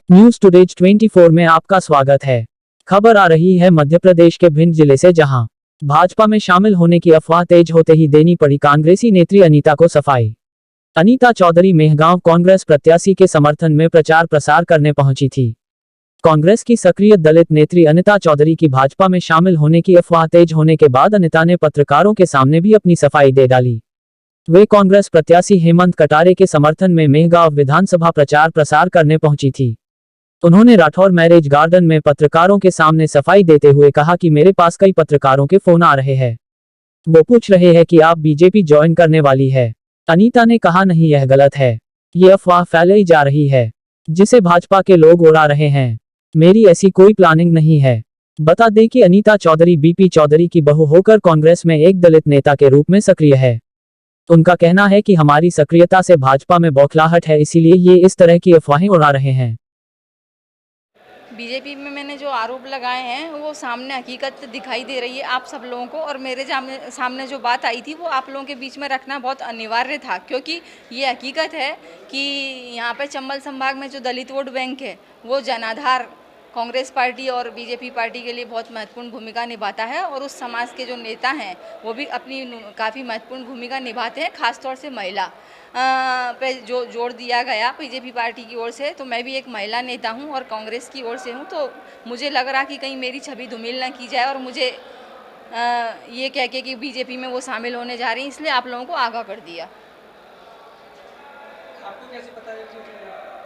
News today 24 में आपका स्वागत है। खबर आ रही है मध्य प्रदेश के भिंड जिले से, जहां भाजपा में शामिल होने की अफवाह तेज होते ही देनी पड़ी कांग्रेसी नेत्री अनीता को सफाई। अनीता चौधरी मेहगांव कांग्रेस प्रत्याशी के समर्थन में प्रचार प्रसार करने पहुंची थी। कांग्रेस की सक्रिय दलित नेत्री अनीता चौधरी की भाजपा में शामिल होने की अफवाह तेज होने के बाद अनीता ने पत्रकारों के सामने भी अपनी सफाई दे डाली। वे कांग्रेस प्रत्याशी हेमंत कटारे के समर्थन में मेहगांव विधानसभा प्रचार प्रसार करने पहुंची थी। उन्होंने राठौर मैरिज गार्डन में पत्रकारों के सामने सफाई देते हुए कहा कि मेरे पास कई पत्रकारों के फोन आ रहे हैं। वो पूछ रहे हैं कि आप बीजेपी ज्वाइन करने वाली है। अनीता ने कहा, नहीं, यह गलत है। ये अफवाह फैलाई जा रही है जिसे भाजपा के लोग उड़ा रहे हैं। मेरी ऐसी कोई प्लानिंग नहीं है। बता दें कि अनीता चौधरी बीपी चौधरी की बहू होकर कांग्रेस में एक दलित नेता के रूप में सक्रिय है। उनका कहना है कि हमारी सक्रियता से भाजपा में बौखलाहट है, इसीलिए ये इस तरह की अफवाहें उड़ा रहे हैं। बीजेपी में मैंने जो आरोप लगाए हैं वो सामने हकीकत दिखाई दे रही है आप सब लोगों को, और मेरे सामने जो बात आई थी वो आप लोगों के बीच में रखना बहुत अनिवार्य था, क्योंकि ये हकीकत है कि यहाँ पे चंबल संभाग में जो दलित वोट बैंक है वो जनाधार कांग्रेस पार्टी और बीजेपी पार्टी के लिए बहुत महत्वपूर्ण भूमिका निभाता है, और उस समाज के जो नेता हैं वो भी अपनी काफ़ी महत्वपूर्ण भूमिका निभाते हैं, खासतौर से महिला पे जो जोर दिया गया बीजेपी पार्टी की ओर से। तो मैं भी एक महिला नेता हूं और कांग्रेस की ओर से हूं, तो मुझे लग रहा कि कहीं मेरी छवि धूमिल ना की जाए और मुझे ये कह के कि बीजेपी में वो शामिल होने जा रही हैं, इसलिए आप लोगों को आगाह कर दिया। आपको कैसे पता है कि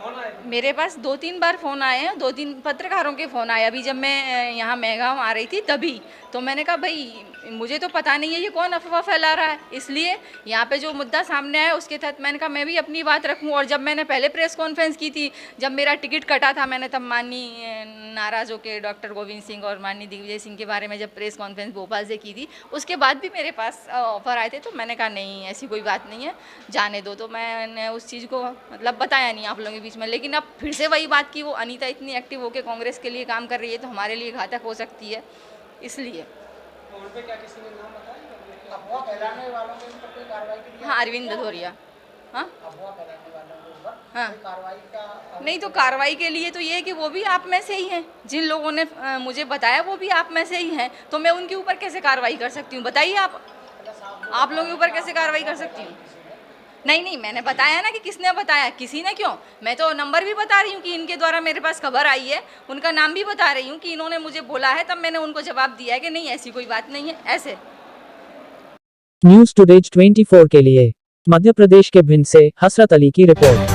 फोन आए? मेरे पास 2-3 बार फ़ोन आए हैं, 2-3 पत्रकारों के फ़ोन आए। अभी जब मैं यहाँ मेहगांव आ रही थी तभी, तो मैंने कहा भाई मुझे तो पता नहीं है ये कौन अफवाह फैला रहा है, इसलिए यहाँ पे जो मुद्दा सामने आया उसके तहत मैंने कहा मैं भी अपनी बात रखूँ। और जब मैंने पहले प्रेस कॉन्फ्रेंस की थी, जब मेरा टिकट कटा था, मैंने तब माननीय नाराज़ होकर डॉक्टर गोविंद सिंह और माननीय दिग्विजय सिंह के बारे में जब प्रेस कॉन्फ्रेंस भोपाल से की थी, उसके बाद भी मेरे पास ऑफ़र आए थे, तो मैंने कहा नहीं ऐसी कोई बात नहीं है, जाने दो। तो मैंने उस चीज़ को मतलब बताया नहीं आप लोगों के बीच में। लेकिन अब फिर से वही बात की वो अनीता इतनी एक्टिव होकर कांग्रेस के लिए काम कर रही है तो हमारे लिए घातक हो सकती है, इसलिए। फोन पे क्या किसी ने नाम बताया? अफवाह फैलाने वालों के ऊपर कोई कार्रवाई की गई? हाँ, अरविंद भदौरिया। हाँ अफवाह फैलाने वालों के ऊपर हाँ कोई कार्रवाई का? नहीं, तो कार्रवाई के लिए तो ये है कि वो भी आप में से ही हैं, जिन लोगों ने मुझे बताया वो भी आप में से ही हैं, तो मैं उनके ऊपर कैसे कार्रवाई कर सकती हूँ बताइए आप लोगों के ऊपर कैसे कार्रवाई कर सकती हूँ? नहीं, मैंने बताया ना कि किसने बताया, किसी ने क्यों। मैं तो नंबर भी बता रही हूँ कि इनके द्वारा मेरे पास खबर आई है, उनका नाम भी बता रही हूँ कि इन्होंने मुझे बोला है, तब मैंने उनको जवाब दिया है कि नहीं ऐसी कोई बात नहीं है। ऐसे न्यूज टुडे 24 के लिए मध्य प्रदेश के भिंड से हसरत अली की रिपोर्ट।